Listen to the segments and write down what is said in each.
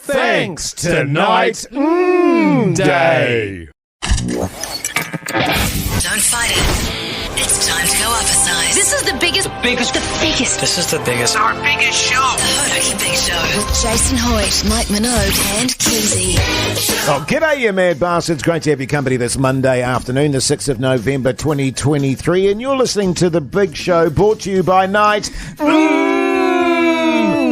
Thanks tonight day. Don't fight it. It's time to go up a size. This is the biggest. This is the biggest. Our biggest show. The Hodaki Big Show. With Jason Hoyt, Mike Minogue, and Keezy. Oh, g'day, you mad bastards. Great to have your company this Monday afternoon, the 6th of November, 2023. And you're listening to The Big Show, brought to you by Night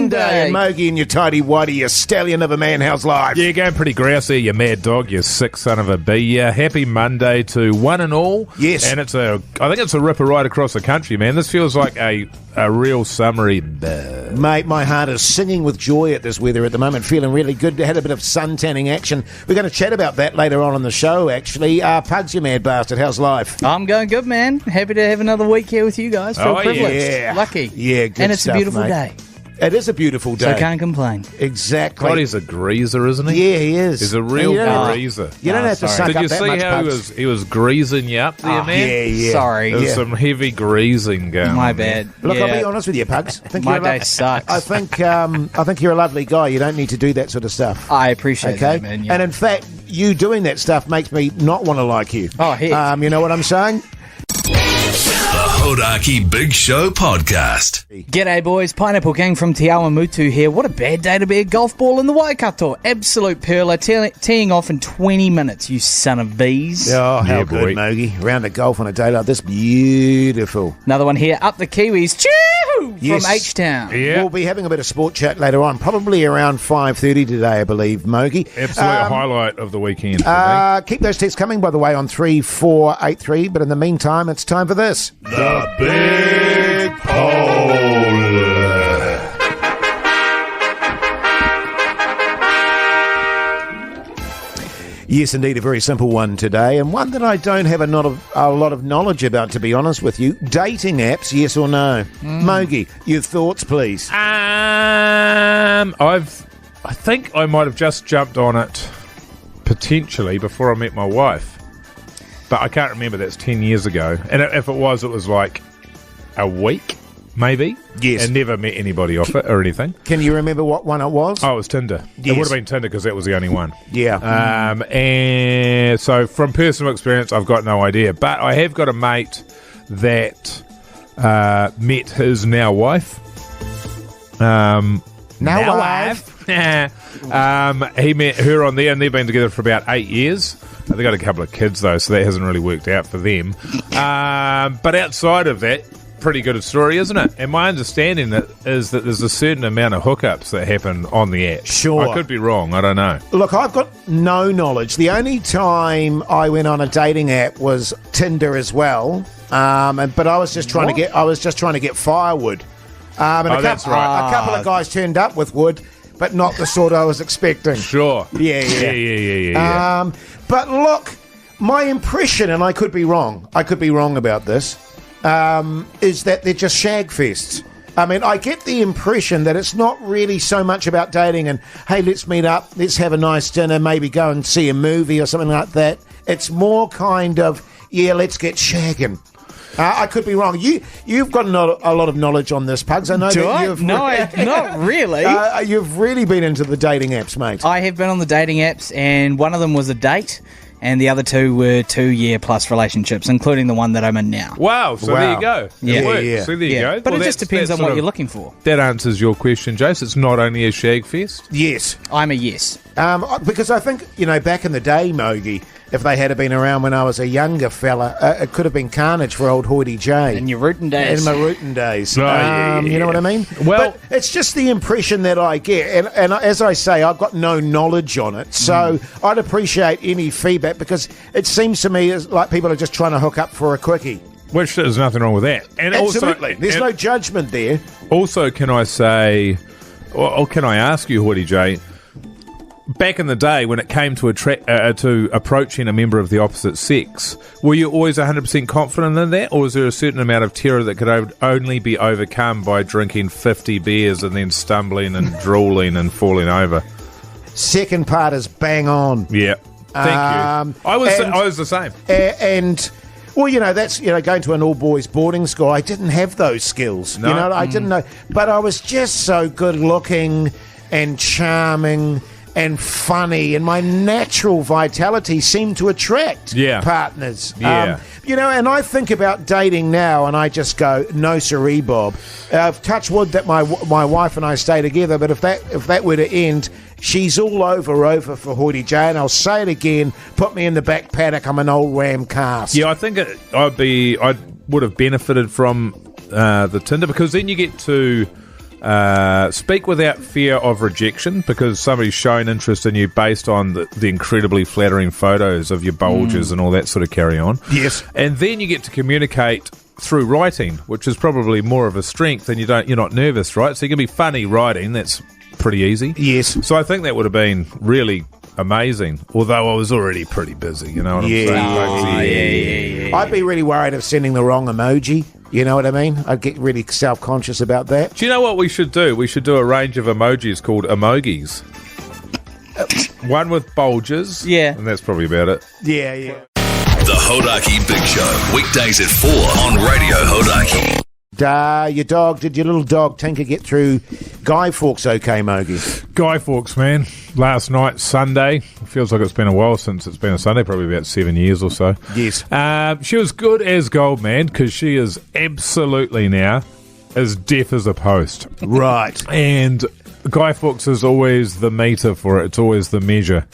Day. And Mogey and your tidy whitey, you stallion of a man, how's life? Yeah, going pretty grousey, you mad dog, you sick son of a bee. Happy Monday to one and all. Yes. And I think it's a ripper right across the country, man. This feels like a real summery. Mate, my heart is singing with joy at this weather at the moment, feeling really good. Had a bit of sun tanning action. We're going to chat about that later on in the show, actually. Pugs, you mad bastard, how's life? I'm going good, man. Happy to have another week here with you guys. Feel privileged. Yeah. Lucky. Yeah, good And it's stuff, a beautiful mate. day. It is a beautiful day. So can't complain. Exactly. God, he's a greaser, isn't he? Yeah, he is. He's a real greaser. You don't have to suck Did up you that see much, how Pugs. he was greasing you up there, man? Yeah. Sorry. There was some heavy greasing going My on bad. Look, Yeah. I'll be honest with you, Pugs. I think My you're a day sucks. I think you're a lovely guy. You don't need to do that sort of stuff. I appreciate Okay? that, man. Yeah. And in fact, you doing that stuff makes me not want to like you. Oh, heck. You know what I'm saying? The Hodaki Big Show podcast. G'day, boys. Pineapple Gang from Te Awamutu here. What a bad day to be a golf ball in the Waikato. Absolute perler. Teeing off in 20 minutes, you son of bees. Oh, how Yeah, good, boy. Mogey. Round of golf on a day like this. Beautiful. Another one here. Up the Kiwis. Choo! Yes. From H-Town. Yeah. We'll be having a bit of sport chat later on, probably around 5:30 today, I believe, Mogey. Absolute highlight of the weekend for me. Keep those texts coming, by the way, on 3483. But in the meantime, it's time for this. The Big Poll. Yes, indeed, a very simple one today, and one that I don't have a lot of knowledge about, to be honest with you. Dating apps, yes or no? Mogey, your thoughts, please. I think I might have just jumped on it potentially before I met my wife, but I can't remember. That's 10 years ago, and if it was like a week, maybe. Yes. And never met anybody off it or anything. Can you remember what one it was? Oh, it was Tinder. Yes. It would have been Tinder because that was the only one. Yeah. And so from personal experience, I've got no idea. But I have got a mate that met his now wife. Now wife. He met her on there, and they've been together for about 8 years. They got a couple of kids, though, so that hasn't really worked out for them. But outside of that, pretty good story, isn't it? And my understanding is that there's a certain amount of hookups that happen on the app. Sure. I could be wrong. I don't know. Look, I've got no knowledge. The only time I went on a dating app was Tinder as well. But I was just trying to get firewood. That's right. A couple of guys turned up with wood, but not the sort I was expecting. Sure. Yeah. But look, my impression, and I could be wrong about this, is that they're just shag fests. I mean, I get the impression that it's not really so much about dating and, hey, let's meet up, let's have a nice dinner, maybe go and see a movie or something like that. It's more kind of, yeah, let's get shagging. I could be wrong. You've got a lot of knowledge on this, Pugs. I know that you've... No, not really. You've really been into the dating apps, mate. I have been on the dating apps, and one of them was a date, and the other two were 2-year-plus relationships, including the one that I'm in now. Wow. So there you go. Yeah. It works. Yeah. So there you go. But Well, it just depends on what you're looking for. That answers your question, Jace. It's not only a shag fest. Yes. I'm a yes. Because I think, back in the day, Mogey, if they had been around when I was a younger fella, it could have been carnage for old Hoity J. In your rootin' days. In my rootin' days. Oh, yeah. You know what I mean? Well- but it's just the impression that I get. And as I say, I've got no knowledge on it. So I'd appreciate any feedback because it seems to me as like people are just trying to hook up for a quickie. Which there's nothing wrong with that. And Absolutely. Also, There's no judgment there. Also, can I say, or can I ask you, Hoity J, back in the day when it came to approaching a member of the opposite sex, were you always 100% confident in that, or was there a certain amount of terror that could only be overcome by drinking 50 beers and then stumbling and drooling and falling over? Second part is bang on. Yeah. Thank you. I was the same. And well, that's going to an all-boys boarding school. I didn't have those skills. No. I didn't know. But I was just so good-looking and charming and funny, and my natural vitality seemed to attract partners. Yeah. And I think about dating now, and I just go, no siree, Bob. Touch wood that my wife and I stay together, but if that were to end, she's all over for Hoity J, and I'll say it again, put me in the back paddock, I'm an old ram cast. Yeah, I think I would have benefited from the Tinder, because then you get to speak without fear of rejection, because somebody's shown interest in you based on the incredibly flattering photos of your bulges and all that sort of carry on. Yes. And then you get to communicate through writing, which is probably more of a strength, and you're not nervous, right? So you can be funny writing, that's pretty easy. Yes. So I think that would have been really amazing, although I was already pretty busy, you know what I'm saying? Yeah. I'd be really worried of sending the wrong emoji. You know what I mean? I'd get really self-conscious about that. Do you know what we should do? We should do a range of emojis called Mogeys. One with bulges. Yeah. And that's probably about it. Yeah. The Hodaki Big Show, weekdays at 4 on Radio Hodaki. Did your little dog Tinker get through Guy Fawkes okay, Mogey? Guy Fawkes, man. Last night, Sunday. It feels like it's been a while since it's been a Sunday, probably about 7 years or so. Yes. She was good as gold, man, because she is absolutely now as deaf as a post. Right. And Guy Fawkes is always the meter for it. It's always the measure.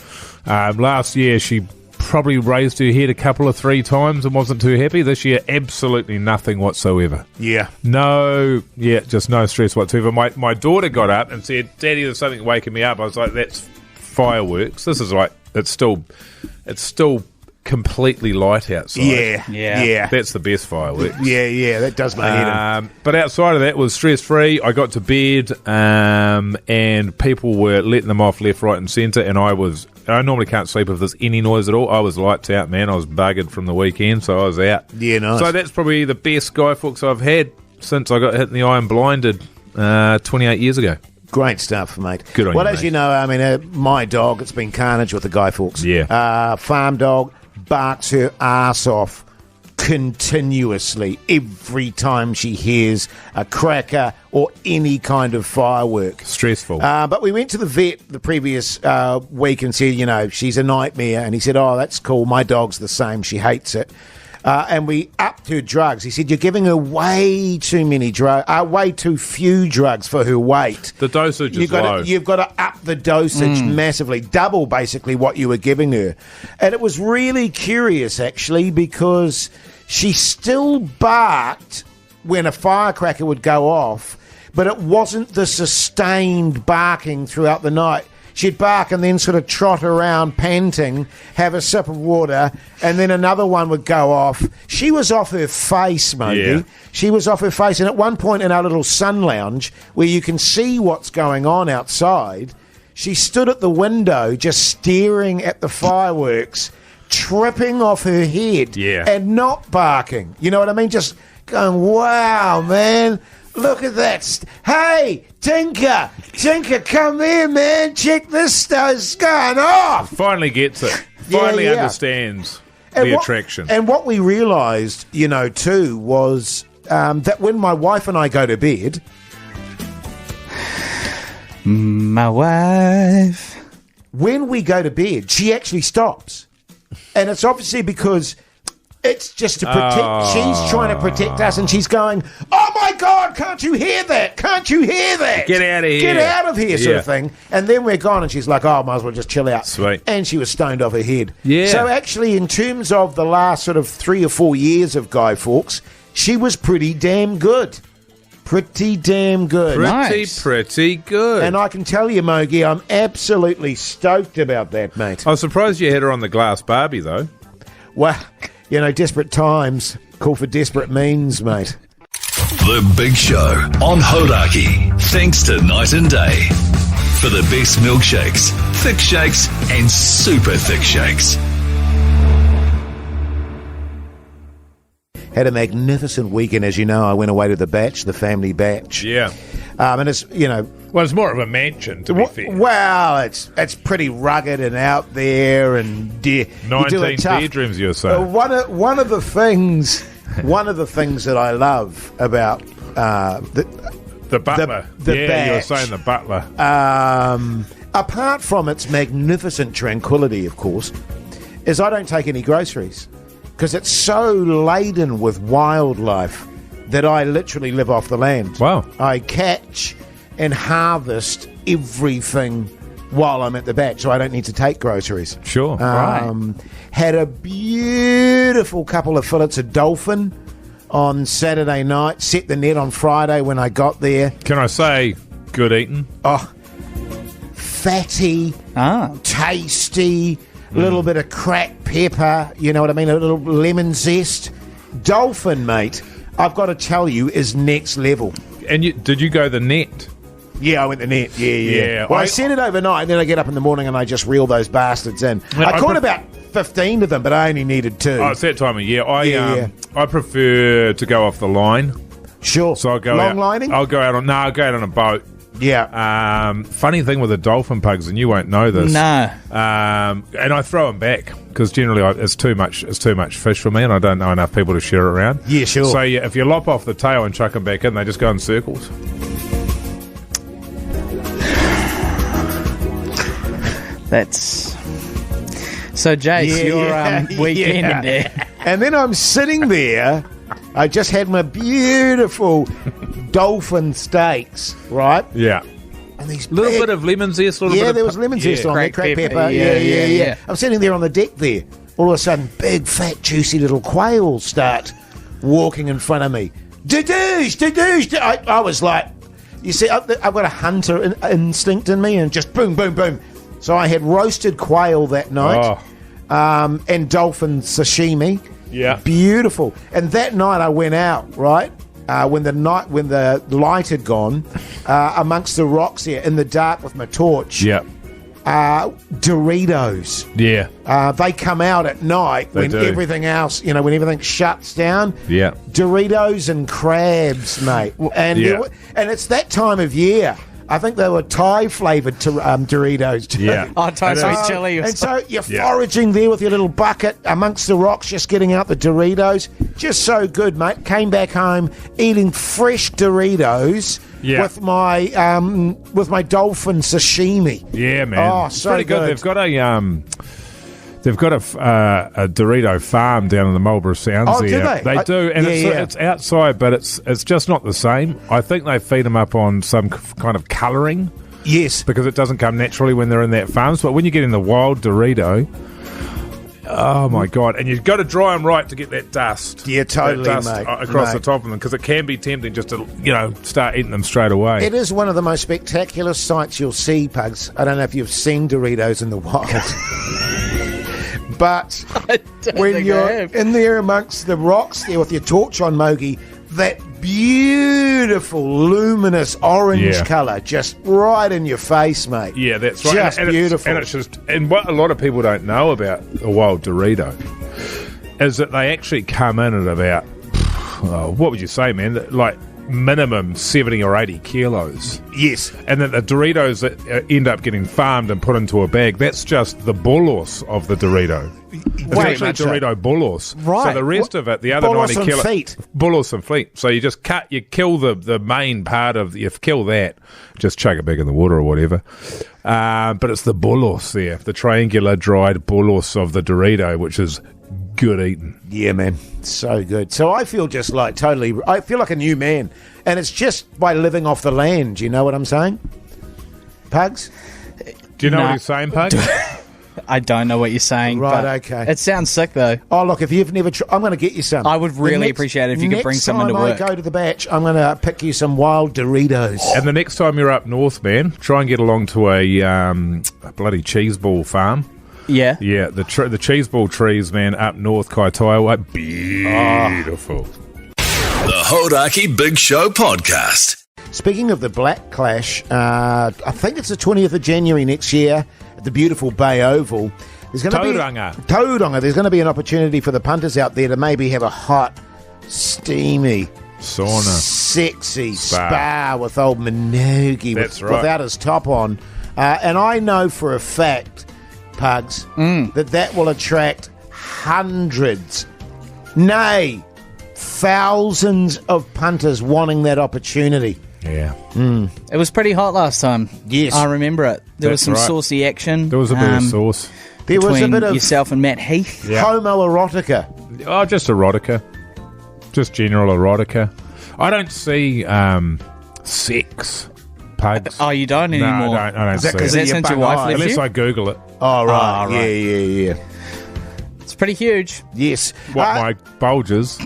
Last year, she probably raised her head 3 times and wasn't too happy. This year, absolutely nothing whatsoever. Yeah. Just no stress whatsoever. My daughter got up and said, "Daddy, there's something waking me up." I was like, "That's fireworks." This is like, it's still completely light outside. Yeah. That's the best fireworks. Yeah, that does my head in. But outside of that was stress-free. I got to bed and people were letting them off left, right and centre, and I normally can't sleep if there's any noise at all. I was lights out, man. I was buggered from the weekend, so I was out. Yeah, nice. So that's probably the best Guy Fawkes I've had since I got hit in the eye and blinded 28 years ago. Great stuff, mate. Good on you, as mate. you know, I mean, my dog, it's been carnage with the Guy Fawkes. Yeah. Farm dog barks her ass off continuously every time she hears a cracker or any kind of firework. Stressful. But we went to the vet the previous week and said, she's a nightmare. And he said, oh, that's cool. My dog's the same. She hates it. And we upped her drugs. He said, you're giving her way too many drugs, way too few drugs for her weight. The dosage is low. You've got to up the dosage massively, double basically what you were giving her. And it was really curious, actually, because she still barked when a firecracker would go off, but it wasn't the sustained barking throughout the night. She'd bark and then sort of trot around panting, have a sip of water, and then another one would go off. She was off her face, Mogey. Yeah. She was off her face. And at one point in our little sun lounge, where you can see what's going on outside, she stood at the window just staring at the fireworks, tripping off her head and not barking. You know what I mean? Just going, wow, man. Look at that. Hey, Tinker, come here, man. Check this stuff's going off. Finally gets it. Finally understands the attraction. And what we realised, too, was that when my wife and I go to bed... My wife... When we go to bed, she actually stops. And it's obviously because... It's just to protect... She's trying to protect us, and she's going, oh, my God, can't you hear that? Can't you hear that? Get out of here. Get out of here, sort of thing. And then we're gone, and she's like, oh, I might as well just chill out. Sweet. And she was stoned off her head. Yeah. So actually, in terms of the last sort of 3 or 4 years of Guy Fawkes, she was pretty damn good. Pretty damn good. Pretty good. And I can tell you, Mogey, I'm absolutely stoked about that, mate. I was surprised you had her on the glass Barbie, though. Well... desperate times call for desperate means, mate. The Big Show on Hodaki. Thanks to Night and Day. For the best milkshakes, thick shakes, and super thick shakes. Had a magnificent weekend, as you know. I went away to the Batch, the family Batch. Yeah. And it's, Well, it's more of a mansion, to be fair. Well, it's pretty rugged and out there, and 19 bedrooms, you were saying. One of the things that I love about the butler. the you were Batch, saying the butler. apart from its magnificent tranquility, of course, is I don't take any groceries because it's so laden with wildlife that I literally live off the land. Wow. I catch and harvest everything while I'm at the back, so I don't need to take groceries. Sure. Had a beautiful couple of fillets of dolphin on Saturday night, set the net on Friday when I got there. Can I say good eating? Oh, fatty, tasty, little bit of cracked pepper, you know what I mean, a little lemon zest. Dolphin, mate, I've got to tell you, is next level. And did you go the net? Yeah, I went the net. Yeah. Well, I set it overnight, and then I get up in the morning and I just reel those bastards in. I caught about 15 of them, but I only needed 2. Oh, it's that time of year. I prefer to go off the line. Sure. So I'll go long out, lining? I'll go out on a boat. Yeah. Funny thing with the dolphin pugs, and you won't know this. No. And I throw them back because generally it's too much fish for me, and I don't know enough people to share it around. Yeah, sure. So if you lop off the tail and chuck them back in, they just go in circles. That's... So, Jace, your weekend there. And then I'm sitting there. I just had my beautiful dolphin steaks, right? Yeah. And these Little bit of lemon zest. there was lemon zest on there, cracked pepper. Yeah. I'm sitting there on the deck there. All of a sudden, big, fat, juicy little quails start walking in front of me. Da-doosh. I was like, you see, I've got a hunter instinct in me, and just boom, boom, boom. So I had roasted quail that night, and dolphin sashimi. Yeah, beautiful. And that night I went out, right, when the light had gone, amongst the rocks here in the dark with my torch. Yeah. Doritos. Yeah. They come out at night when everything else, when everything shuts down. Yeah. Doritos and crabs, mate. And and it's that time of year. I think they were Thai flavoured Doritos too. Yeah. Oh, Thai sweet chili. And so you're foraging there with your little bucket amongst the rocks, just getting out the Doritos. Just so good, mate. Came back home eating fresh Doritos with my dolphin sashimi. Yeah, man. Oh, so pretty good. They've got a Dorito farm down in the Marlborough Sounds. Oh, do they? They do, and it's outside, but it's just not the same. I think they feed them up on some kind of colouring. Yes, because it doesn't come naturally when they're in that farm. But when you get in the wild Dorito, oh my god! And you've got to dry them right to get that dust. Yeah, totally, that dust mate. across the top of them, because it can be tempting just to start eating them straight away. It is one of the most spectacular sights you'll see, Pugs. I don't know if you've seen Doritos in the wild. But when you're in there amongst the rocks there with your torch on, Mogey, that beautiful luminous orange colour just right in your face, mate. Yeah, that's right. Just beautiful. And what a lot of people don't know about a wild Dorito is that they actually come in at about, what would you say, man? Like minimum 70 or 80 kilos. Yes. And then the Doritos that end up getting farmed and put into a bag, that's just the bullous of the Dorito. It's actually Dorito bullous. Right. So the rest of it, the other 90 kilos. Bullous and feet. So you just you kill the main part you kill that, just chuck it back in the water or whatever. But it's the bullous there, the triangular dried bullous of the Dorito, which is good eating. Yeah, man. So good. So I feel just like I feel like a new man. And it's just by living off the land. You know what I'm saying? Pugs? Do you know what he's saying, Pug? I don't know what you're saying. Right, okay. It sounds sick, though. Oh, look, if you've never I'm going to get you some. I would really appreciate it if you could bring some into work. Next time I go to the batch, I'm going to pick you some wild Doritos. And the next time you're up north, man, try and get along to a bloody cheese ball farm. Yeah. Yeah, the cheese ball trees, man, up north, Kaitaiwa, beautiful. The Hodaki Big Show Podcast. Speaking of the Black Clash, I think it's the 20th of January next year at the beautiful Bay Oval. There's going to be Tauranga. There's going to be an opportunity for the punters out there to maybe have a hot, steamy, sauna, sexy spa with old Mogey without his top on. And I know for a fact, Pugs, that will attract hundreds, nay, thousands of punters wanting that opportunity. Yeah. It was pretty hot last time. Yes. I remember it. There was That's some right. saucy action. There was a bit of sauce. There was a between bit of yourself and Matt Heath. Yeah. homoerotica. Oh, just erotica. Just general erotica. I don't see sex pugs. Oh, you don't No, anymore? I don't Is that see Is because it. that your since your bug wife eyes? left Unless you? I Google it. Oh, right. Oh, right. Yeah. It's pretty huge. Yes. What, my bulges?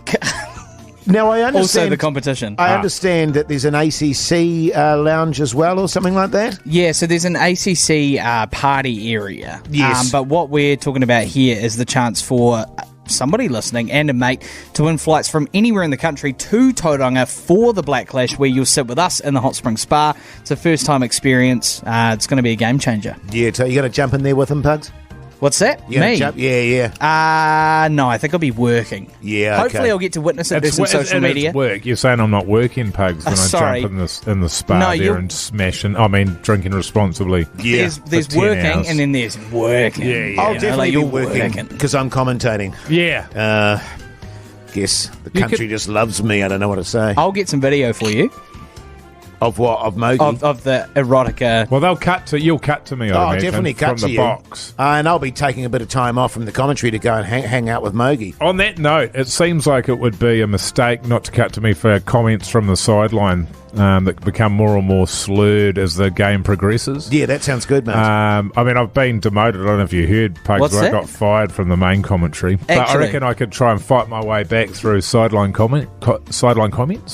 Now, I understand. Also the competition. I understand that there's an ACC lounge as well, or something like that. Yeah, so there's an ACC party area. Yes. But what we're talking about here is the chance for somebody listening and a mate to win flights from anywhere in the country to Tauranga for the Black Clash, where you'll sit with us in the Hot Spring Spa. It's a first-time experience. It's going to be a game changer. Yeah, so you going to jump in there with them, Pugs? What's that? You gonna Me? jump? Yeah. No, I think I'll be working. Yeah, Hopefully okay. I'll get to witness it. Do some social media. It's work. You're saying I'm not working, Pugs, when Sorry. I jump in the spa No, there you're- and smashing. I mean, drinking responsibly. Yeah. There's for 10 working hours. and then there's working. Yeah. I'll You know, definitely like be you're working because I'm commentating. Yeah. Guess the You country could- just loves me. I don't know what to say. I'll get some video for you Of what? Of Mogey? of the erotica. Well, you'll cut to me, I Oh, imagine, definitely cut from to the you. box. And I'll be taking a bit of time off from the commentary to go and hang out with Mogey. On that note, it seems like it would be a mistake not to cut to me for comments from the sideline that become more and more slurred as the game progresses. Yeah, that sounds good, mate. I mean, I've been demoted. I don't know if you heard, Pugs, What's but I that? got fired from the main commentary. But I Actually- reckon I could try and fight my way back through sideline comments.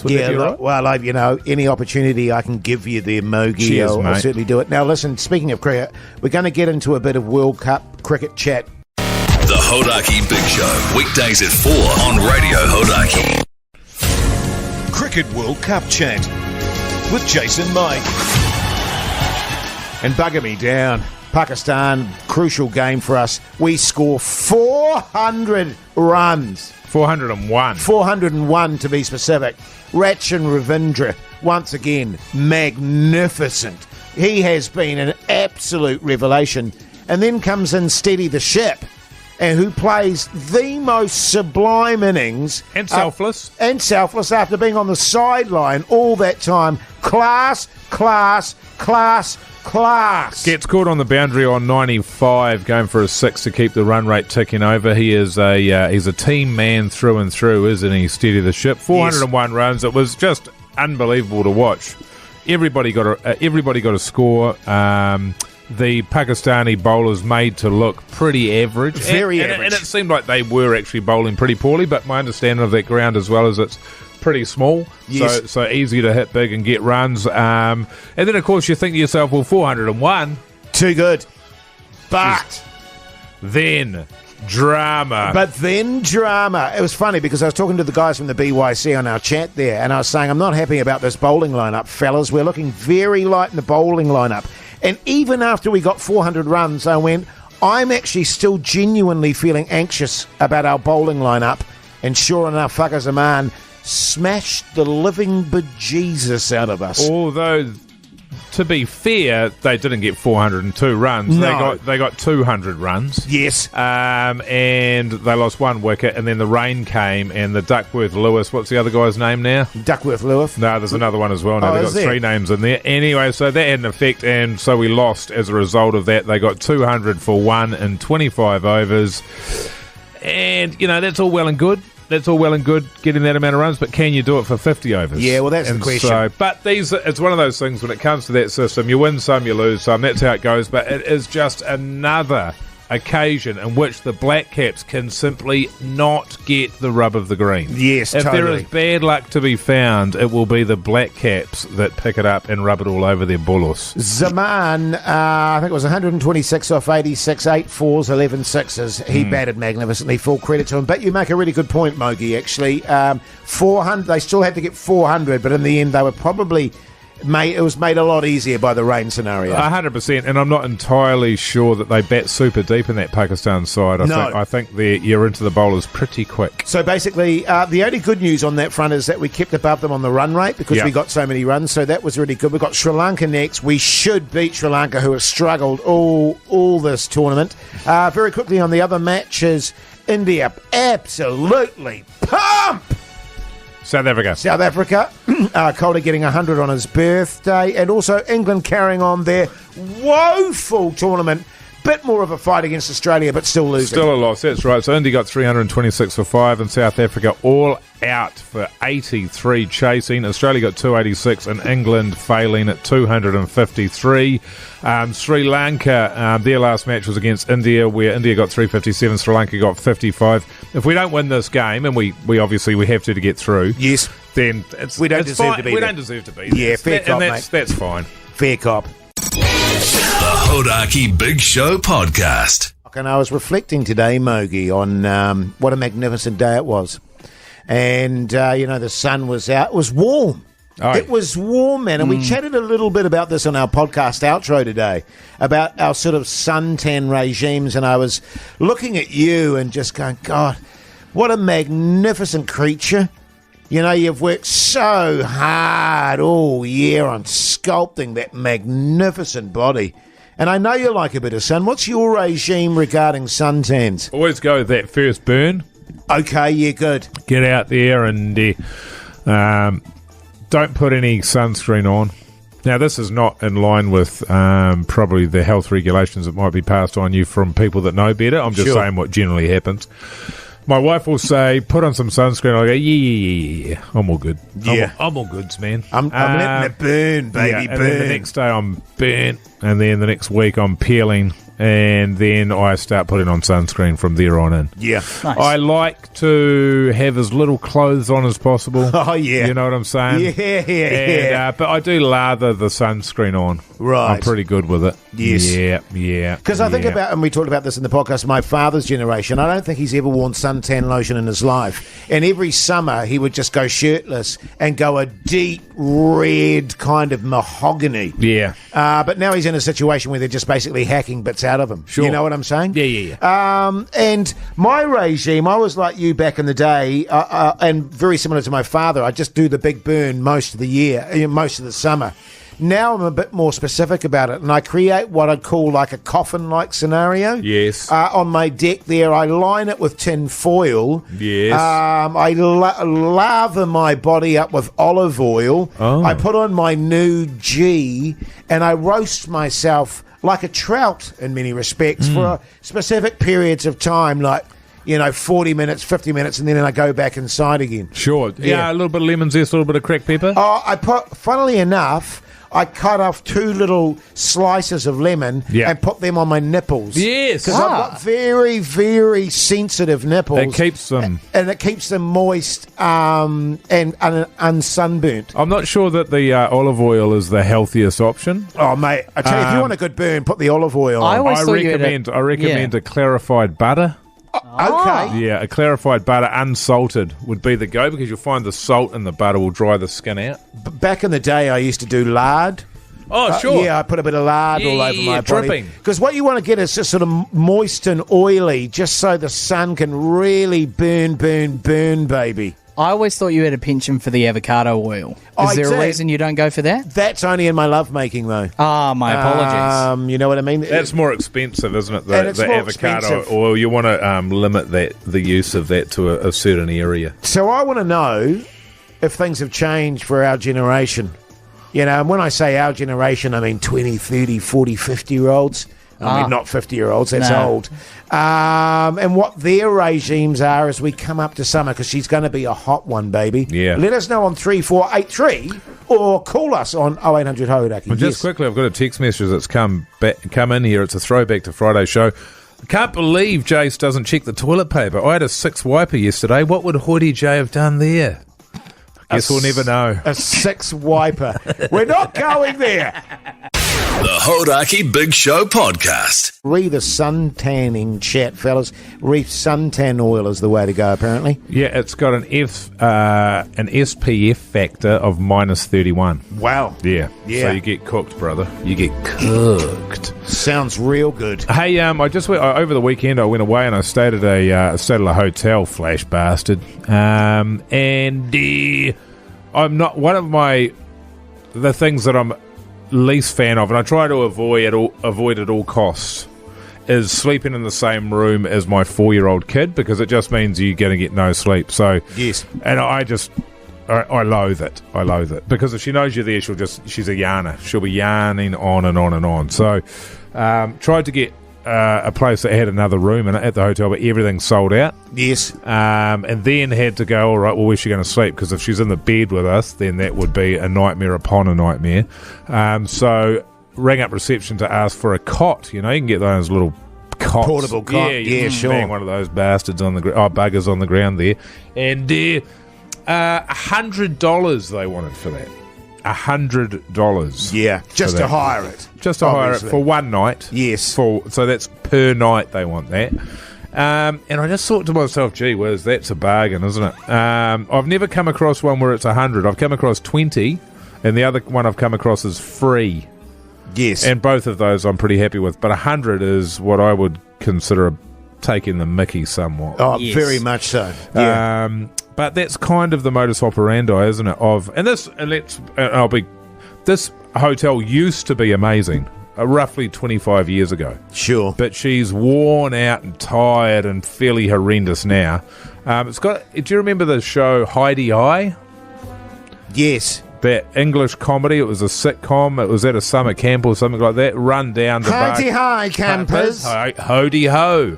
Would that be all right? Well, any opportunity I can give you there, Mogey, Cheers, I'll mate. certainly do it. Now, listen, speaking of cricket, we're going to get into a bit of World Cup cricket chat. The Hodaki Big Show, weekdays at 4 on Radio Hodaki. Cricket World Cup chat with Jason Mike. And bugger me down. Pakistan, crucial game for us. We score 400 runs. 401. 401 to be specific. Rachin Ravindra, once again, magnificent. He has been an absolute revelation. And then comes in Steady the Ship, and who plays the most sublime innings. And selfless. And selfless after being on the sideline all that time. Class. Gets caught on the boundary on 95, going for a 6 to keep the run rate ticking over. He is he's a team man through and through, isn't he? Steady the ship. 401 runs. It was just unbelievable to watch. Everybody got a score. The Pakistani bowlers made to look pretty average. Very and average. And it seemed like they were actually bowling pretty poorly, but my understanding of that ground as well is it's pretty small, Yes. so easy to hit big and get runs. And then, of course, you think to yourself, well, 401, Too good. But then drama. then drama. It was funny because I was talking to the guys from the BYC on our chat there, and I was saying, I'm not happy about this bowling lineup, fellas. We're looking very light in the bowling lineup. And even after we got 400 runs, I went, I'm actually still genuinely feeling anxious about our bowling lineup. And sure enough, Fakhar Zaman smashed the living bejesus out of us. Although, to be fair, they didn't get 402 runs. No. They got 200 runs. Yes. And they lost one wicket, and then the rain came, and the Duckworth Lewis, what's the other guy's name now? Duckworth Lewis. No, there's another one as well. No, Oh, they've is got there? 3 names in there. Anyway, so that had an effect, and so we lost as a result of that. They got 200 for 1 in 25 overs. And, that's all well and good. That's all well and good, getting that amount of runs, but can you do it for 50 overs? Yeah, well, that's the question. But it's one of those things when it comes to that system, you win some, you lose some, that's how it goes, but it is just another occasion in which the Black Caps can simply not get the rub of the green. Yes, If there totally. is bad luck to be found, it will be the Black Caps that pick it up and rub it all over their bullus. Zaman, I think it was 126 off 86, 8 4s, 11 6s. He batted magnificently, full credit to him. But you make a really good point, Mogey, actually. 400, they still had to get 400, but in the end they were probably... it was made a lot easier by the rain scenario. 100%, and I'm not entirely sure that they bat super deep in that Pakistan side. I think you're into the bowlers pretty quick. So basically, the only good news on that front is that we kept above them on the run rate because Yeah. we got so many runs, so that was really good. We've got Sri Lanka next. We should beat Sri Lanka, who have struggled all this tournament. Very quickly on the other matches, India absolutely pump! South Africa. South Africa. Calder getting 100 on his birthday. And also England carrying on their woeful tournament. Bit more of a fight against Australia, but still losing. Still a loss, that's right. So India got 326 for 5, and South Africa all out for 83 chasing. Australia got 286, and England failing at 253. Sri Lanka, their last match was against India, where India got 357, Sri Lanka got 55. If we don't win this game, and we obviously we have to get through, yes, then we don't deserve to be there. We don't deserve to be there. Yeah, fair cop, mate. That's fine. Fair cop. The Hodaki Big Show Podcast. And I was reflecting today, Mogey, on what a magnificent day it was. And, the sun was out. It was warm. Oh, it was warm, man. And we chatted a little bit about this on our podcast outro today, about our sort of suntan regimes. And I was looking at you and just going, God, what a magnificent creature. You know, you've worked so hard all year on sculpting that magnificent body. And I know you like a bit of sun. What's your regime regarding suntans? Always go with that first burn. Okay, yeah, good. Get out there and don't put any sunscreen on. Now, this is not in line with probably the health regulations that might be passed on you from people that know better. I'm just saying what generally happens. My wife will say, put on some sunscreen. I go, yeah. I'm all good. Yeah. I'm all goods, man. I'm letting it burn, baby, yeah, burn. And then the next day I'm burnt, and then the next week I'm peeling, and then I start putting on sunscreen from there on in. Yeah. Nice. I like to have as little clothes on as possible. Oh, yeah. You know what I'm saying? Yeah. But I do lather the sunscreen on. Right. I'm pretty good with it. Yes. Yeah. Because I think about, and we talked about this in the podcast, my father's generation, I don't think he's ever worn suntan lotion in his life. And every summer he would just go shirtless and go a deep red kind of mahogany. Yeah. But now he's in a situation where they're just basically hacking bits out of him. Sure. You know what I'm saying? Yeah. And my regime, I was like you back in the day, and very similar to my father. I just do the big burn most of the year, most of the summer. Now I'm a bit more specific about it, and I create what I'd call like a coffin-like scenario. Yes. On my deck there, I line it with tin foil. Yes. I lather my body up with olive oil. Oh. I put on my new G, and I roast myself like a trout in many respects for specific periods of time, like 40 minutes, 50 minutes, and then I go back inside again. Sure. Yeah, a little bit of lemon zest, a little bit of cracked pepper. Oh, funnily enough, I cut off 2 little slices of lemon and put them on my nipples. Yes. Because I've got very, very sensitive nipples. It keeps them. And it keeps them moist and unsunburnt. I'm not sure that the olive oil is the healthiest option. Oh, mate, I tell you, if you want a good burn, put the olive oil on. I recommend a clarified butter. Okay. Yeah, a clarified butter, unsalted, would be the go, because you'll find the salt in the butter will dry the skin out. Back in the day, I used to do lard. Oh, sure. Yeah, I put a bit of lard all over my body. Dripping. Because what you want to get is just sort of moist and oily, just so the sun can really burn, baby. I always thought you had a penchant for the avocado oil. Is there a reason you don't go for that? That's only in my lovemaking, though. Ah, my apologies. You know what I mean? That's more expensive, isn't it? The more avocado expensive. oil. You want to limit the use of that to a certain area. So I want to know if things have changed for our generation. And when I say our generation, I mean 20, 30, 40, 50-year-olds. I mean, not 50-year-olds, that's old. And what their regimes are as we come up to summer, because she's going to be a hot one, baby. Yeah. Let us know on 3483 or call us on 0800 Hodaki. Well, just quickly, I've got a text message that's come in here. It's a throwback to Friday's show. I can't believe Jace doesn't check the toilet paper. I had a 6 wiper yesterday. What would Hoodie J have done there? I guess we'll never know. A 6 wiper. We're not going there. The Hodaki Big Show Podcast. Re the suntanning chat, fellas. Reef suntan oil is the way to go, apparently. Yeah, it's got an SPF factor of -31. Wow. Yeah. So you get cooked, brother. You get cooked. Sounds real good. Hey, I just went over the weekend. I went away and I stayed at a hotel. Flash bastard. And I'm not one of the things that I'm least fan of, and I try to avoid at all costs, is sleeping in the same room as my 4-year-old kid, because it just means you're going to get no sleep. So yes, and I just I loathe it. I loathe it. Because if she knows you're there, she's a yarner. She'll be yarning on and on and on. So, tried to get a place that had another room in it at the hotel, but everything's sold out. Yes. And then had to go, all right, well, where's she going to sleep? Because if she's in the bed with us, then that would be a nightmare upon a nightmare. So, rang up reception to ask for a cot. You can get those little cots. Portable cot. Yeah, sure. Bang one of those bastards on the buggers on the ground there. And $100 they wanted for that. $100. Yeah, just to hire it. Just to hire it for one night. Yes. So that's per night they want that. And I just thought to myself, gee whiz, that's a bargain, isn't it? I've never come across one where it's 100. I've come across 20, and the other one I've come across is free. Yes. And both of those I'm pretty happy with. But 100 is what I would consider taking the mickey somewhat. Oh, yes. Very much so. Yeah. But that's kind of the modus operandi, isn't it? This hotel used to be amazing, roughly 25 years ago. Sure. But she's worn out and tired and fairly horrendous now. Do you remember the show Heidi High? Yes. That English comedy, it was a sitcom, it was at a summer camp or something like that, run down to Heidi High campers. Hody ho.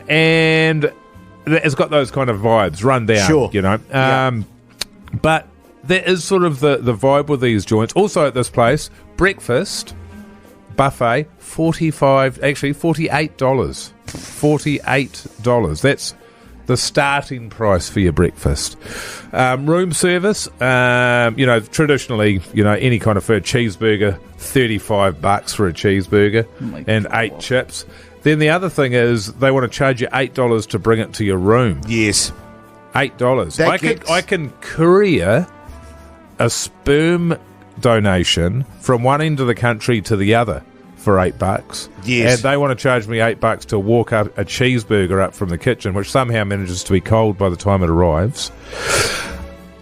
And it's got those kind of vibes, run down, sure. But that is sort of the vibe with these joints. Also at this place, breakfast, buffet, $48. $48. That's the starting price for your breakfast. Room service, traditionally, any kind of food, cheeseburger, $35 for a cheeseburger and 8 chips. Then the other thing is they want to charge you $8 to bring it to your room. Yes. $8. I can courier a sperm donation from one end of the country to the other for $8. Yes. And they want to charge me $8 to walk up a cheeseburger up from the kitchen, which somehow manages to be cold by the time it arrives.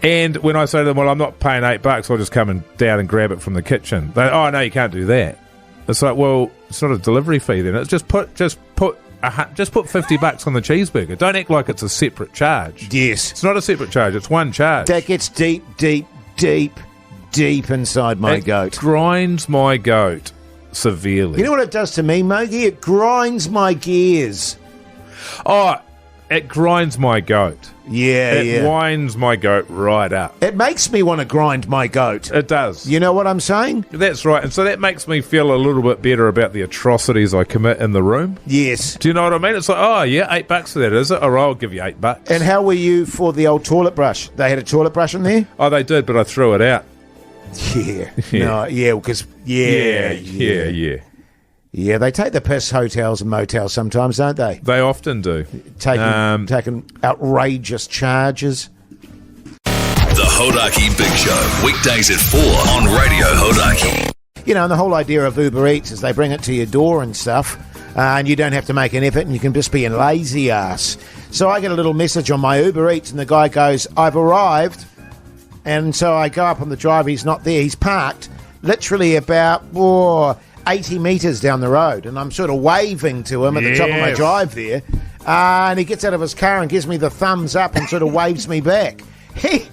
And when I say to them, well, I'm not paying $8, I'll just come down and grab it from the kitchen. They, oh, no, you can't do that. It's like, well, it's not a delivery fee then. It's just put $50 on the cheeseburger. Don't act like it's a separate charge. Yes. It's not a separate charge. It's one charge. That gets deep inside my goat. It grinds my goat severely. You know what it does to me, Mogey? It grinds my gears. Oh, it grinds my goat. Yeah, It winds my goat right up. It makes me want to grind my goat. It does. You know what I'm saying? That's right. And so that makes me feel a little bit better about the atrocities I commit in the room. Yes. Do you know what I mean? It's like, oh, yeah, $8 for that, is it? All right, I'll give you $8. And how were you for the old toilet brush? They had a toilet brush in there? Oh, they did, but I threw it out. Yeah. No, yeah, because... Yeah. Yeah, they take the piss, hotels and motels sometimes, don't they? They often do. Taking outrageous charges. The Hodaki Big Show, weekdays at 4 on Radio Hodaki. And the whole idea of Uber Eats is they bring it to your door and stuff, and you don't have to make an effort, and you can just be a lazy ass. So I get a little message on my Uber Eats, and the guy goes, I've arrived. And so I go up on the drive, he's not there, he's parked literally about 80 metres down the road, and I'm sort of waving to him at the top of my drive there, and he gets out of his car and gives me the thumbs up and sort of waves me back. He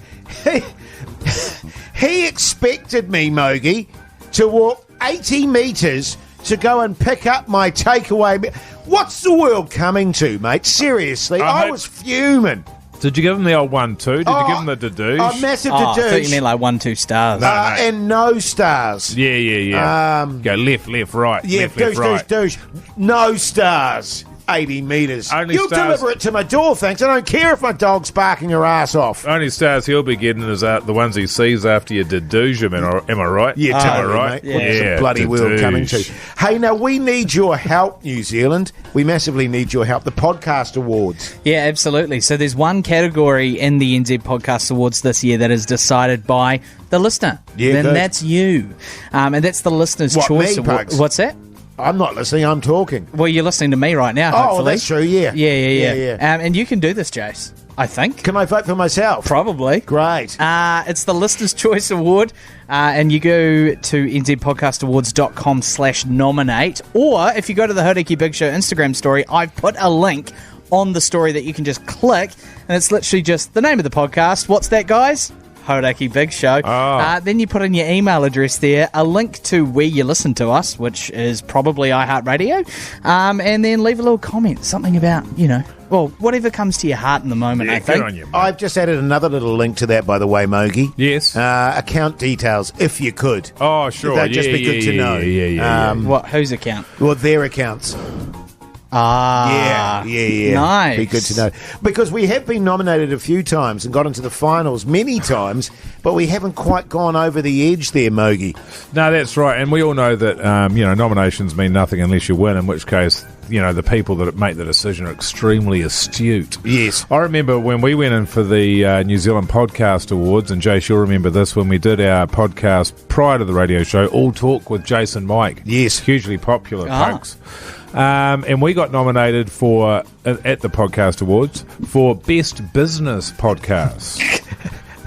expected me, Mogey, to walk 80 metres to go and pick up my takeaway. What's the world coming to, mate? Seriously, I was fuming. Did you give him the old 1-2? Did you give him the dadoosh? Oh, massive I dadoosh. thought you meant like 1-2 stars. And no stars. Yeah. Go left, right. Yeah, left, right. douche. No stars. 80 metres. You'll stars. deliver it to my door, thanks. I don't care if my dog's barking her ass off. Only stars he'll be getting is the ones he sees after you dedooge him. Am I right? Yeah, totally, right? Mate. What's the bloody world coming to? Hey, now, we need your help, New Zealand. We massively need your help. The Podcast Awards. Yeah, absolutely. So there's one category in the NZ Podcast Awards this year that is decided by the listener. Yeah, and that's you. And that's the listener's choice. What's that? I'm not listening, I'm talking. Well, you're listening to me right now, hopefully. Oh, that's true, yeah. Yeah. And you can do this, Jace, I think. Can I vote for myself? Probably. Great. It's the Listener's Choice Award, and you go to nzpodcastawards.com/nominate, or if you go to the Hodaki Big Show Instagram story, I've put a link on the story that you can just click, and it's literally just the name of the podcast. What's that, guys? Hodaki Big Show. Then you put in your email address there, a link to where you listen to us, which is probably iHeartRadio, and then leave a little comment, something about, well, whatever comes to your heart in the moment, I think. Good on you, mate. I've just added another little link to that, by the way, Mogey. Yes. Account details, if you could. Oh, sure. That'd just be good to know. Yeah. What? Whose account? Well, their accounts. Yeah. Nice. Be good to know. Because we have been nominated a few times and got into the finals many times, but we haven't quite gone over the edge there, Mogey. No, that's right. And we all know that, nominations mean nothing unless you win, in which case, the people that make the decision are extremely astute. Yes. I remember when we went in for the New Zealand Podcast Awards, and Jace, you'll remember this, when we did our podcast prior to the radio show, All Talk with Jason and Mike. Yes. Hugely popular, folks. And we got nominated for, at the Podcast Awards, for Best Business Podcast.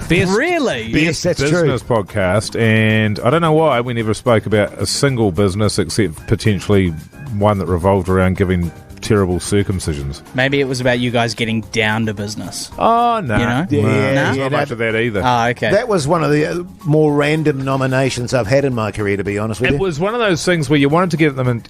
Really? Yes, that's business true. podcast, and I don't know why we never spoke about a single business except potentially one that revolved around giving terrible circumcisions. Maybe it was about you guys getting down to business. Oh, no. Yeah, Not much of that either. Okay. That was one of the more random nominations I've had in my career, to be honest with you. It was one of those things where you wanted to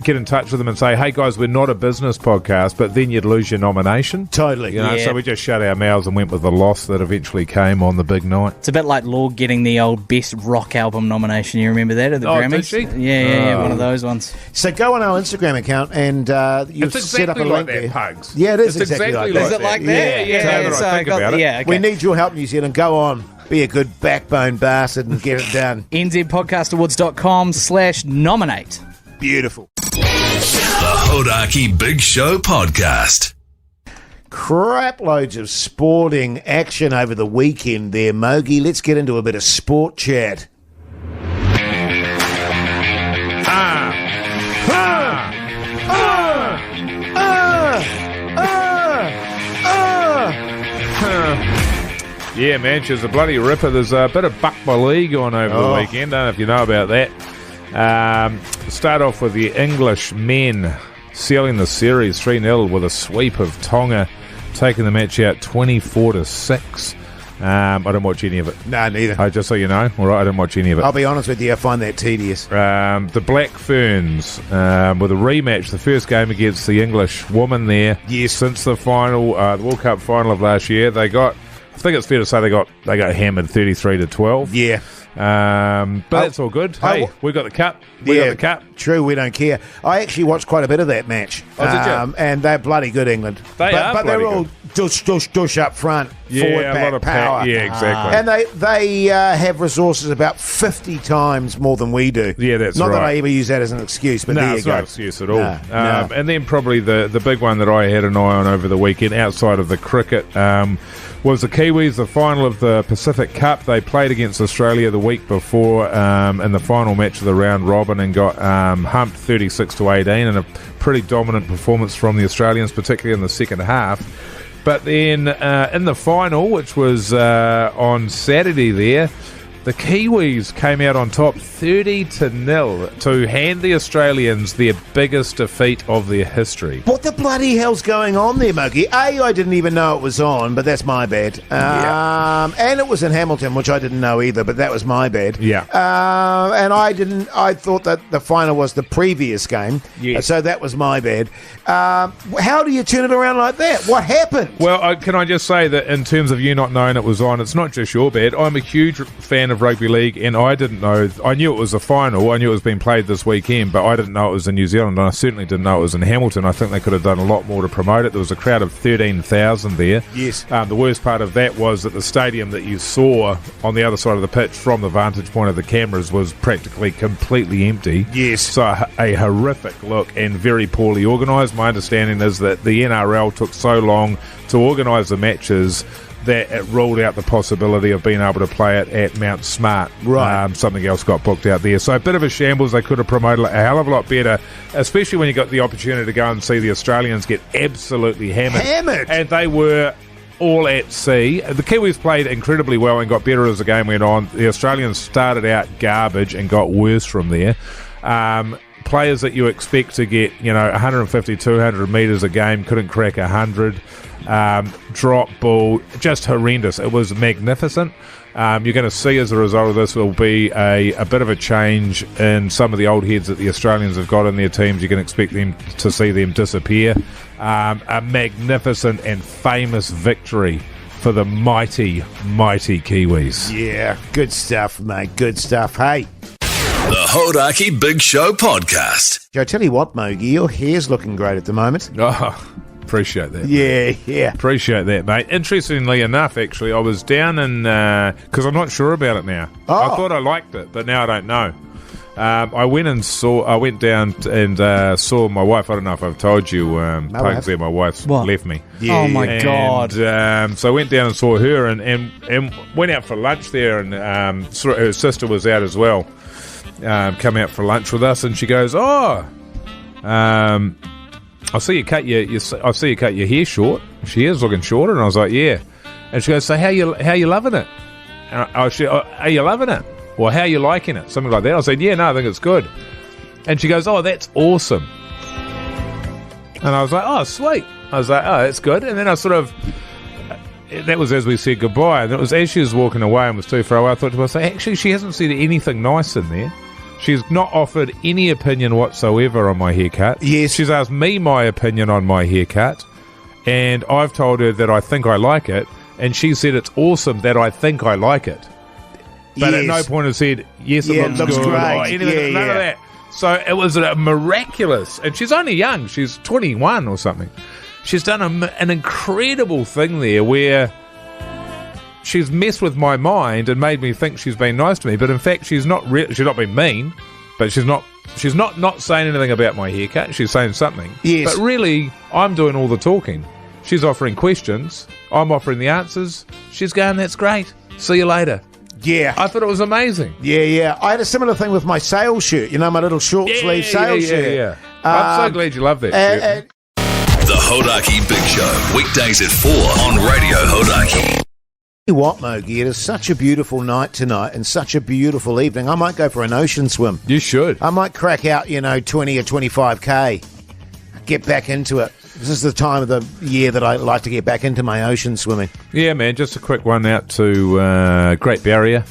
get in touch with them and say, hey, guys, we're not a business podcast, but then you'd lose your nomination. Totally. So we just shut our mouths and went with the loss that eventually came on the big night. It's a bit like Lord getting the old Best Rock Album nomination. You remember that at the Grammys? Did she? Yeah, one of those ones. So go on our Instagram account and you've It's set up a exactly like link that, there. Pugs. Yeah, it is It's exactly like exactly that. Is it like that? Yeah, now that I think about it. Yeah, okay. We need your help, New Zealand. Go on. Be a good backbone bastard and get it done. nzpodcastawards.com/nominate. Beautiful. The Hodaki Big Show podcast. Crap loads of sporting action over the weekend there, Mogey. Let's get into a bit of sport chat. Yeah, man, she's a bloody ripper. There's a bit of Buck by League on over the weekend. Don't know if you know about that. Start off with the English men sealing the series 3-0 with a sweep of Tonga, taking the match out 24-6. I didn't watch any of it. No, neither. Just so you know, all right, I didn't watch any of it. I'll be honest with you, I find that tedious. The Black Ferns with a rematch, the first game against the English woman there. Yes. Since the final, the World Cup final of last year, they got. I think it's fair to say they got hammered 33-12. Yeah. But that's all good. Hey, we got the cup. We got the cup. True, we don't care. I actually watched quite a bit of that match. Oh, did you? And they're bloody good, England. They are but bloody they're all good. dush up front. Forward, Yeah, a back, lot of power. Yeah, exactly. And they have resources about 50 times more than we do. Yeah, that's Not right. that I ever use that as an excuse, but No, there you it's go. not an excuse at all. No. And then probably the big one that I had an eye on over the weekend, outside of the cricket, was the Kiwis, the final of the Pacific Cup. They played against Australia the week before in the final match of the round robin and got humped 36-18, and a pretty dominant performance from the Australians, particularly in the second half. But then in the final, which was on Saturday there, the Kiwis came out on top 30-0 to hand the Australians their biggest defeat of their history. What the bloody hell's going on there, Mogey? I didn't even know it was on, but that's my bad. And it was in Hamilton, which I didn't know either, but that was my bad. Yeah. And I thought that the final was the previous game. Yes. So that was my bad. How do you turn it around like that? What happened? Well, can I just say that in terms of you not knowing it was on, it's not just your bad. I'm a huge fan of rugby league, and I didn't know. I knew it was a final. I knew it was being played this weekend, but I didn't know it was in New Zealand, and I certainly didn't know it was in Hamilton. I think they could have done a lot more to promote it. There was a crowd of 13,000 there. Yes. The worst part of that was that the stadium that you saw on the other side of the pitch from the vantage point of the cameras was practically completely empty. Yes. So a horrific look and very poorly organised. My understanding is that the NRL took so long to organise the matches that it ruled out the possibility of being able to play it at Mount Smart. Right. Something else got booked out there. So a bit of a shambles. They could have promoted it a hell of a lot better, especially when you got the opportunity to go and see the Australians get absolutely hammered. And they were all at sea. The Kiwis played incredibly well and got better as the game went on. The Australians started out garbage and got worse from there. players that you expect to get, 150, 200 metres a game couldn't crack 100. Drop ball, just horrendous. It was magnificent. You're going to see as a result of this will be a bit of a change in some of the old heads that the Australians have got in their teams. You can expect them to see them disappear. A magnificent and famous victory for the mighty, mighty Kiwis. Yeah, good stuff, mate. Good stuff. Hey. The Hodaki Big Show Podcast. Joe, tell you what, Mogey, your hair's looking great at the moment. Oh, appreciate that. Yeah. Appreciate that, mate. Interestingly enough, actually, I was down in... because I'm not sure about it now. Oh. I thought I liked it, but now I don't know. I went down and saw my wife. I don't know if I've told you, Pugs there, my wife's left me. Yeah. Oh, my God. So I went down and saw her and went out for lunch there, and her sister was out as well. Come out for lunch with us, and she goes, I see you cut your hair short. She is looking shorter, and I was like, yeah. And she goes, so how you loving it? Are you loving it? Or how you liking it? Something like that. I said, yeah, no, I think it's good. And she goes, oh, that's awesome. And I was like, oh, sweet. I was like, oh, that's good. And then I sort of, that was as we said goodbye. And it was as she was walking away and was too far away, I thought to myself, actually, she hasn't said anything nice in there. She's not offered any opinion whatsoever on my haircut. Yes. She's asked me my opinion on my haircut. And I've told her that I think I like it. And she said it's awesome that I think I like it. But at no point has said, yes, it looks good. great. Or anything, none of that. So it was miraculous. And she's only young. She's 21 or something. She's done an incredible thing there where she's messed with my mind and made me think she's been nice to me. But in fact, she's not been mean. But she's not saying anything about my haircut. She's saying something. Yes. But really, I'm doing all the talking. She's offering questions. I'm offering the answers. She's going, that's great. See you later. Yeah. I thought it was amazing. Yeah. I had a similar thing with my sail shirt, my little short sleeve sail shirt. Yeah. I'm so glad you love that shirt. The Hodaki Big Show, weekdays at 4 on Radio Hodaki. You know what, Mogey? It is such a beautiful night tonight and such a beautiful evening. I might go for an ocean swim. You should. I might crack out, 20 or 25K. Get back into it. This is the time of the year that I like to get back into my ocean swimming. Yeah, man, just a quick one out to Great Barrier.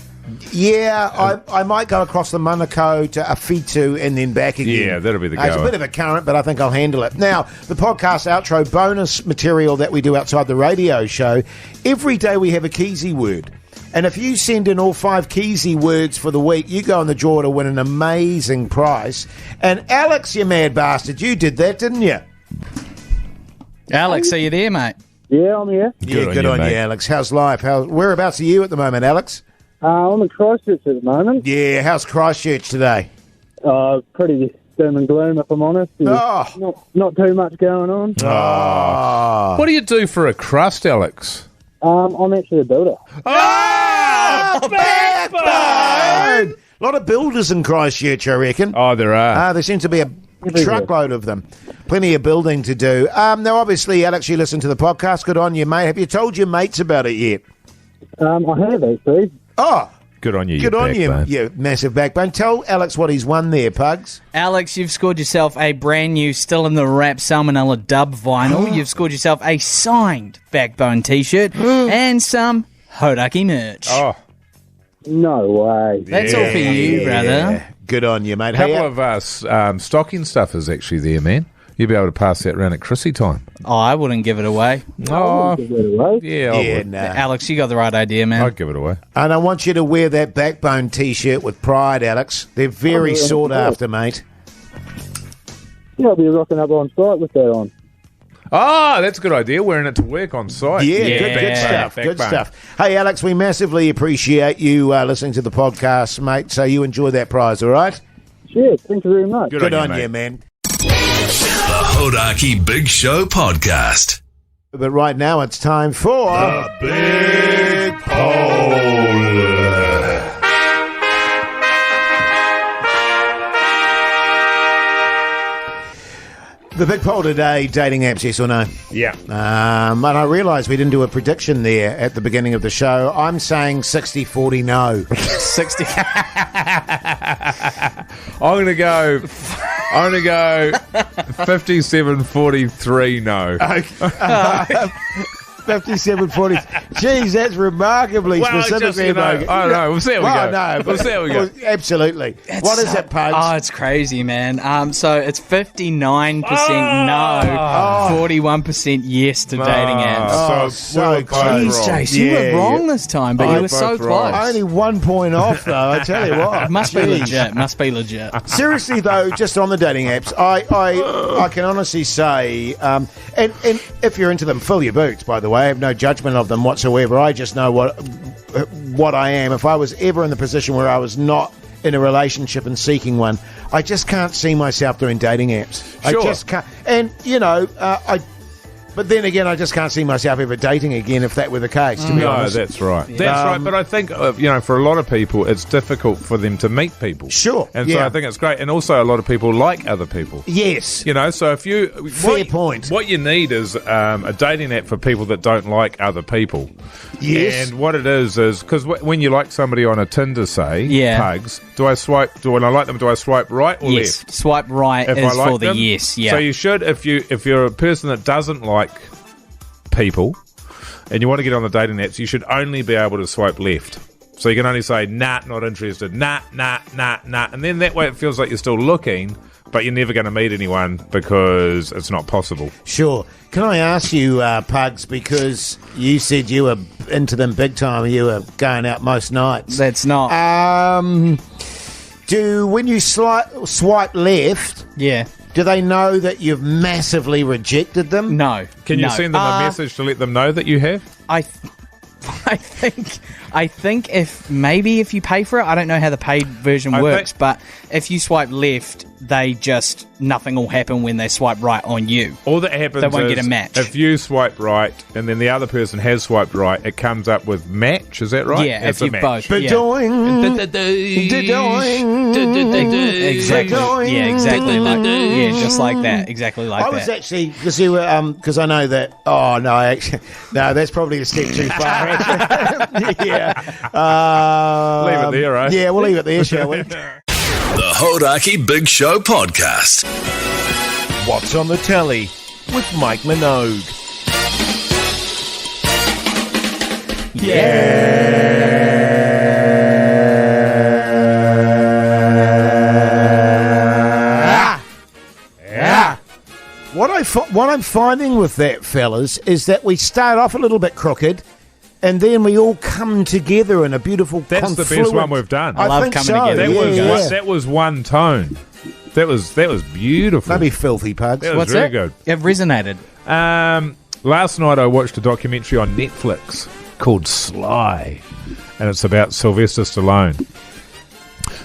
Yeah, I might go across the Manukau to Awhitu and then back again. Yeah, that'll be the It's a goer. bit of a current, but I think I'll handle it. Now, the podcast outro bonus material that we do outside the radio show, every day we have a Kiwi word. And if you send in all 5 Kiwi words for the week, you go in the draw to win an amazing prize. And Alex, you mad bastard, you did that, didn't you? Alex, are you there, mate? Yeah, I'm here. Good on you, Alex. How's life? Whereabouts are you at the moment, Alex? I'm in Christchurch at the moment. Yeah, how's Christchurch today? Pretty doom and gloom, if I'm honest. Not too much going on. What do you do for a crust, Alex? I'm actually a builder. Backbone! A lot of builders in Christchurch, I reckon. Oh, there are. There seems to be a truckload of them. Plenty of building to do. Now, obviously, Alex, you listen to the podcast. Good on you, mate. Have you told your mates about it yet? I have, actually. Oh, Good on you, good on you, you massive backbone. Tell Alex what he's won there, Pugs. Alex, you've scored yourself a brand new, still in the wrap Salmonella dub vinyl. You've scored yourself a signed Backbone t-shirt and some Hodaki merch. Oh, No way. That's all for you, brother. Good on you, mate. a couple of stocking stuffers actually there, man. You'll be able to pass that around at Chrissy time. Oh, I wouldn't give it away. Oh, Give it away. yeah, I would. nah. Alex, you got the right idea, man. I'd give it away. And I want you to wear that Backbone t-shirt with pride, Alex. They're very sought after, mate. Yeah, I'll be rocking up on site with that on. Oh, that's a good idea, wearing it to work on site. Yeah, Yeah. good stuff. Good Backbone. stuff. Hey, Alex, we massively appreciate you listening to the podcast, mate. So you enjoy that prize, all right? Cheers. Thank you very much. Good on mate. you, man. The Hodaki Big Show Podcast. But right now it's time for the Big Poll. The big poll today, dating apps, yes or no? Yeah. And I realised we didn't do a prediction there at the beginning of the show. I'm saying 60-40 no. 60. I'm going to go I'm going to go 57-43 no. 57-40. Jeez, that's remarkably specific. I don't know. We'll see how we go. No, we'll see how we go. Absolutely. What is it, Pugs? Oh, it's crazy, man. So it's 59% no, 41% yes to dating apps. So close. Jeez, Jace, you were wrong this time, but you were so close. Only 1 point off, though, I tell you what. It must be legit. Must be legit. Seriously, though, just on the dating apps, I can honestly say, and if you're into them, fill your boots, by the way. I have no judgment of them whatsoever. I just know what I am. If I was ever in the position where I was not in a relationship and seeking one, I just can't see myself doing dating apps. Sure. I just can't. And, but then again, I just can't see myself ever dating again if that were the case, to be honest. No, that's right. That's right. But I think, for a lot of people, it's difficult for them to meet people. Sure. And so I think it's great. And also, a lot of people like other people. Yes. So if you... Fair point. What you need is a dating app for people that don't like other people. Yes. And what it is because when you like somebody on a Tinder, say, Pugs, when I like them, do I swipe right or left? Swipe right If is I like for the them? yes, yeah. So you should, if you're a person that doesn't like people and you want to get on the dating apps, you should only be able to swipe left. So you can only say, nah, not interested, nah, and then that way it feels like you're still looking, but you're never going to meet anyone because it's not possible. Sure. Can I ask you, Pugs, because you said you were into them big time, you were going out most nights. That's not. When you swipe left, do they know that you've massively rejected them? No. Can you send them a message to let them know that you have? I think if you pay for it, I don't know how the paid version works, but if you swipe left, nothing will happen when they swipe right on you. All that happens they won't is get a match. If you swipe right and then the other person has swiped right, it comes up with match. Is that right? Yeah, it's if you both. Ba-doing. Exactly. Yeah, exactly. Just like that. Exactly like that. I was actually, because you were, because I know that. Oh no, actually, no, that's probably a step too far. Leave it there, right? Yeah, we'll leave it there, shall we? The Hodaki Big Show Podcast. What's on the telly with Mike Minogue. What I'm finding with that, fellas, is that we start off a little bit crooked, and then we all come together in a beautiful That's the best one we've done. I love think coming so. together. That was one tone. That was beautiful. Maybe filthy, Pugs. That was What's really it? good. It resonated. Last night I watched a documentary on Netflix called Sly, and it's about Sylvester Stallone.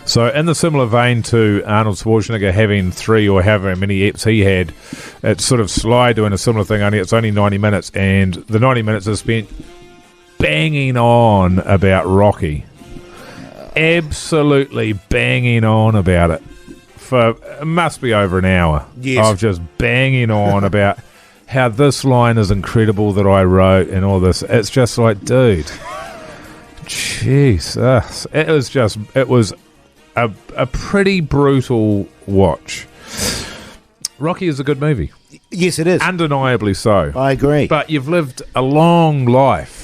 So in the similar vein to Arnold Schwarzenegger having 3 or however many eps he had, it's sort of Sly doing a similar thing, only it's only 90 minutes, and the 90 minutes are spent banging on about Rocky. Absolutely banging on about it. It must be over an hour of just banging on about how this line is incredible that I wrote and all this. It's just like, dude, Jesus. It was a pretty brutal watch. Rocky is a good movie. Yes, it is. Undeniably so. I agree. But you've lived a long life.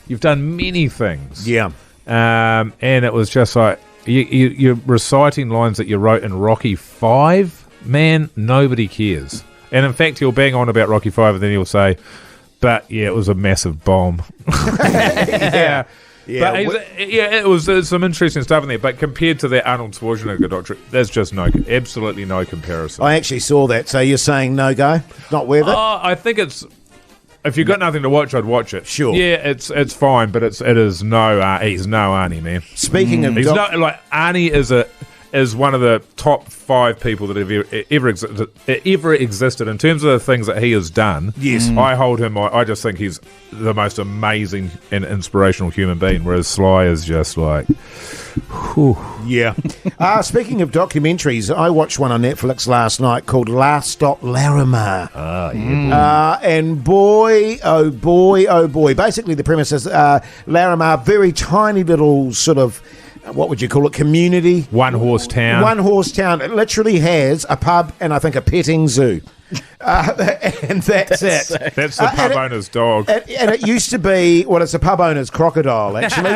You've done many things. Yeah. And it was just like, you're reciting lines that you wrote in Rocky 5. Man, nobody cares. And in fact, he'll bang on about Rocky 5 and then he'll say, but yeah, it was a massive bomb. Yeah. But it was there's some interesting stuff in there. But compared to that Arnold Schwarzenegger doctrine, there's just absolutely no comparison. I actually saw that. So you're saying no go? Not worth it? I think it's... If you've got nothing to watch, I'd watch it. Sure. Yeah, it's fine, but it is no... he's no Arnie, man. Speaking of... He's not... Like, Arnie is one of the top 5 people that have ever existed in terms of the things that he has done. Yes. I hold him... I just think he's the most amazing and inspirational human being, whereas Sly is just like... Whew. Yeah. Speaking of documentaries, I watched one on Netflix last night called Last Stop Larimer. And boy, oh boy, oh boy. Basically, the premise is Larimer, very tiny little sort of what would you call it, community. One horse town. One horse town. It literally has a pub and I think a petting zoo. And that's it. That's the pub owner's dog. And it used to be, well, it's a pub owner's crocodile, actually.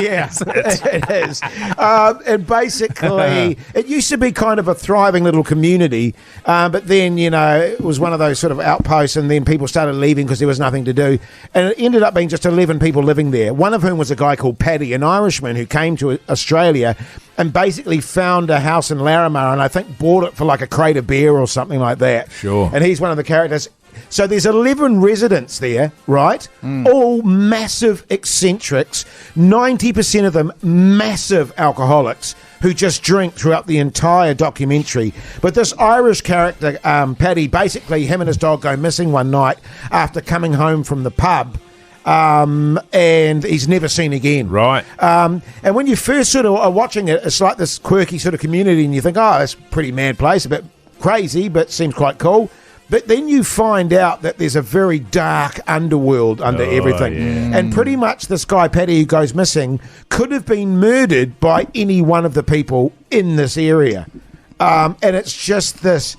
Yeah, it is. And basically, it used to be kind of a thriving little community, but then, it was one of those sort of outposts, and then people started leaving because there was nothing to do. And it ended up being just 11 people living there, one of whom was a guy called Paddy, an Irishman who came to Australia and basically found a house in Larimar and I think bought it for like a crate of beer or something like that. Sure. And he's one of the characters. So there's 11 residents there, right? All massive eccentrics, 90% of them massive alcoholics who just drink throughout the entire documentary. But this Irish character, Paddy, basically him and his dog go missing one night after coming home from the pub. And he's never seen again. Right. And when you first sort of are watching it, it's like this quirky sort of community, and you think, oh, it's a pretty mad place, a bit crazy, but seems quite cool. But then you find out that there's a very dark underworld under everything. Yeah. And pretty much this guy, Paddy, who goes missing, could have been murdered by any one of the people in this area. And it's just this...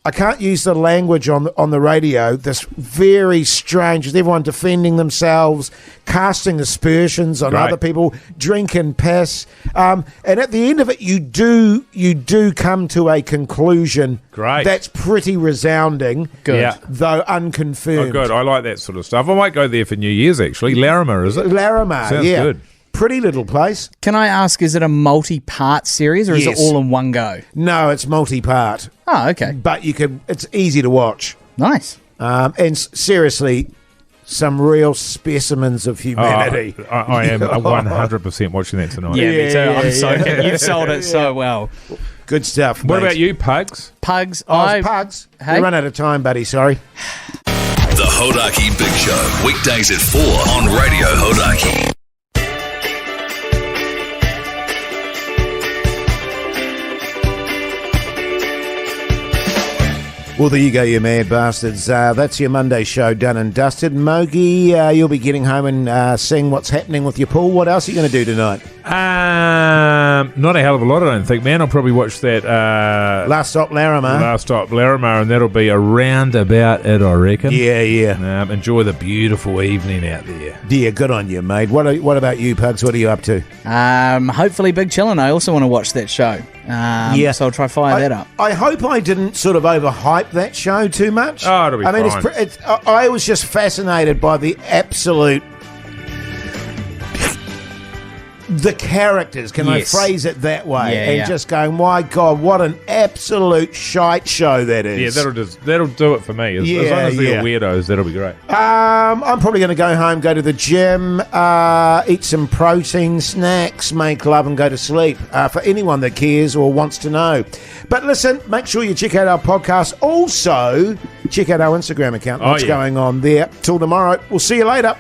I can't use the language on the radio. This very strange, everyone defending themselves, casting aspersions on other people, drinking piss, and at the end of it, you do come to a conclusion. Great. That's pretty resounding. Good. Yeah. Though unconfirmed. Oh, good. I like that sort of stuff. I might go there for New Year's, actually. Larimar, is it? Larimar, Sounds yeah. good. Pretty little place. Can I ask, is it a multi-part series or is Yes. it all in one go? No, it's multi-part, Oh, okay. but it's easy to watch. Nice. And seriously, some real specimens of humanity. I am 100% watching that tonight. Yeah, me too. I'm so yeah. You've sold it so well. Good stuff. What mate. about you, Pugs? Pugs, Pugs. Hey? We run out of time, buddy. Sorry. The Hodaki Big Show, weekdays at 4 on Radio Hodaki. Well, there you go, you mad bastards. That's your Monday show done and dusted. Mogey, you'll be getting home and seeing what's happening with your pool. What else are you going to do tonight? Not a hell of a lot, I don't think, man. I'll probably watch that Last Stop Larimar. Last Stop Larimar, and that'll be around about it, I reckon. Yeah. Enjoy the beautiful evening out there. Yeah, good on you, mate. What about you, Pugs? What are you up to? Hopefully Big Chillin'. I also want to watch that show. So I'll try fire that up. I hope I didn't sort of overhype that show too much. Oh, it'll be fine. I was just fascinated by the absolute... The characters, can Yes. I phrase it that way? Yeah, and yeah. just going, my God, what an absolute shite show that is. Yeah, that'll do it for me. As long as they're Yeah. weirdos, that'll be great. I'm probably going to go home, go to the gym, eat some protein snacks, make love and go to sleep, for anyone that cares or wants to know. But listen, make sure you check out our podcast. Also, check out our Instagram account. What's going on there. Till tomorrow. We'll see you later.